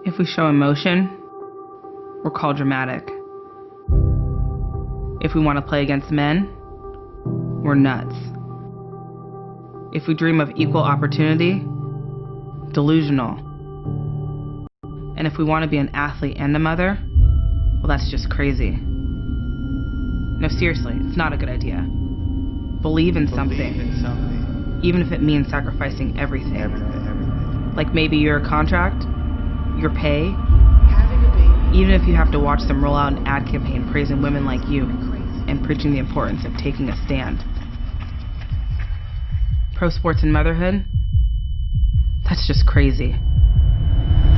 If we show emotion, we're called dramatic. If we want to play against men, we're nuts. If we dream of equal opportunity, delusional. And if we want to be an athlete and a mother, well, that's just crazy. No, seriously, it's not a good idea. Believe in something. Even if it means sacrificing everything. Like maybe your contract, your pay, even if you have to watch them roll out an ad campaign praising women like you and preaching the importance of taking a stand. Pro sports and motherhood? That's just crazy.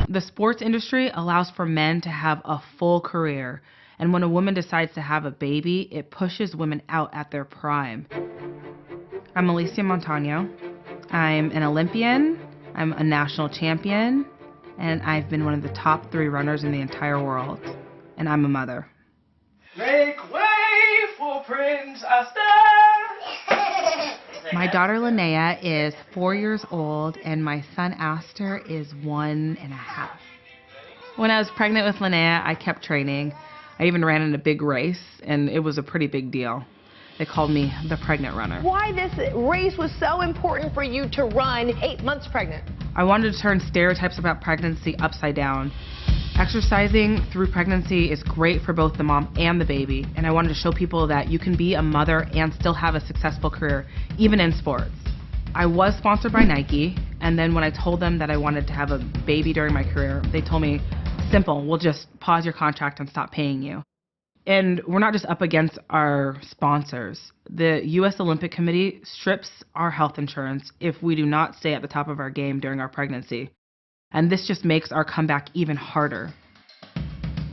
The sports industry allows for men to have a full career, and when a woman decides to have a baby, it pushes women out at their prime. I'm Alicia Montano. I'm an Olympian, I'm a national champion, and I've been one of the top 3 runners in the entire world. And I'm a mother. Make way for Prince Astor! My daughter Linnea is 4 years old, and my son Astor is 1.5. When I was pregnant with Linnea, I kept training. I even ran in a big race, and it was a pretty big deal. They called me the pregnant runner. Why this race was so important for you to run 8 months pregnant? I wanted to turn stereotypes about pregnancy upside down. Exercising through pregnancy is great for both the mom and the baby, and I wanted to show people that you can be a mother and still have a successful career, even in sports. I was sponsored by Nike, and then when I told them that I wanted to have a baby during my career, they told me, simple, we'll just pause your contract and stop paying you. And we're not just up against our sponsors. The U.S. Olympic Committee strips our health insurance if we do not stay at the top of our game during our pregnancy. And this just makes our comeback even harder.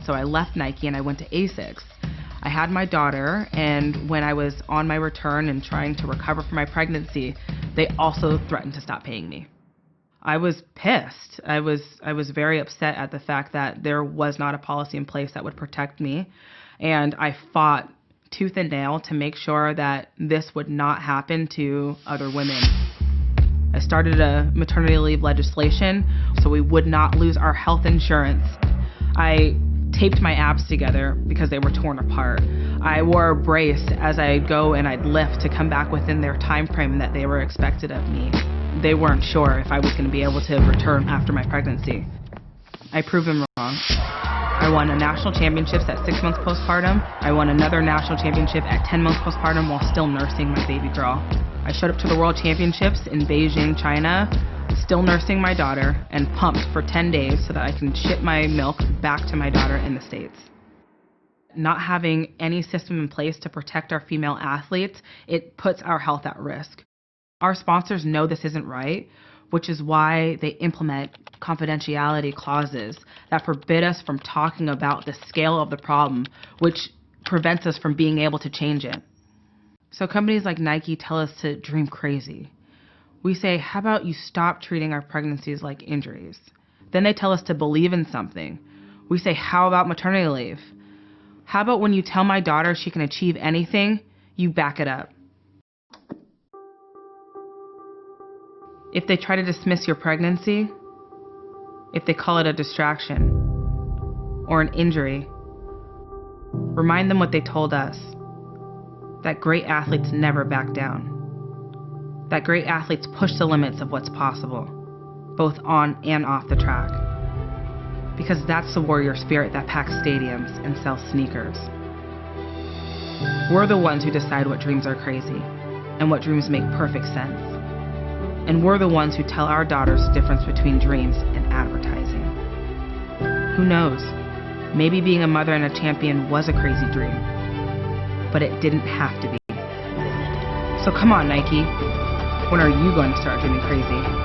So I left Nike and I went to ASICS. I had my daughter, and when I was on my return and trying to recover from my pregnancy, they also threatened to stop paying me. I was pissed. I was very upset at the fact that there was not a policy in place that would protect me. And I fought tooth and nail to make sure that this would not happen to other women. I started a maternity leave legislation so we would not lose our health insurance. I taped my abs together because they were torn apart. I wore a brace as I'd go and I'd lift to come back within their time frame that they were expected of me. They weren't sure if I was going to be able to return after my pregnancy. I proved them wrong. I won a national championships at 6 months postpartum. I won another national championship at 10 months postpartum while still nursing my baby girl. I showed up to the World Championships in Beijing, China, still nursing my daughter and pumped for 10 days so that I can ship my milk back to my daughter in the States. Not having any system in place to protect our female athletes, it puts our health at risk. Our sponsors know this isn't right, which is why they implement confidentiality clauses that forbid us from talking about the scale of the problem, which prevents us from being able to change it. So companies like Nike tell us to dream crazy. We say, how about you stop treating our pregnancies like injuries? Then they tell us to believe in something. We say, how about maternity leave? How about when you tell my daughter she can achieve anything, you back it up? If they try to dismiss your pregnancy, if they call it a distraction or an injury, remind them what they told us, that great athletes never back down, that great athletes push the limits of what's possible, both on and off the track, because that's the warrior spirit that packs stadiums and sells sneakers. We're the ones who decide what dreams are crazy and what dreams make perfect sense. And we're the ones who tell our daughters the difference between dreams and advertising. Who knows? Maybe being a mother and a champion was a crazy dream, but it didn't have to be. So come on, Nike. When are you going to start dreaming crazy?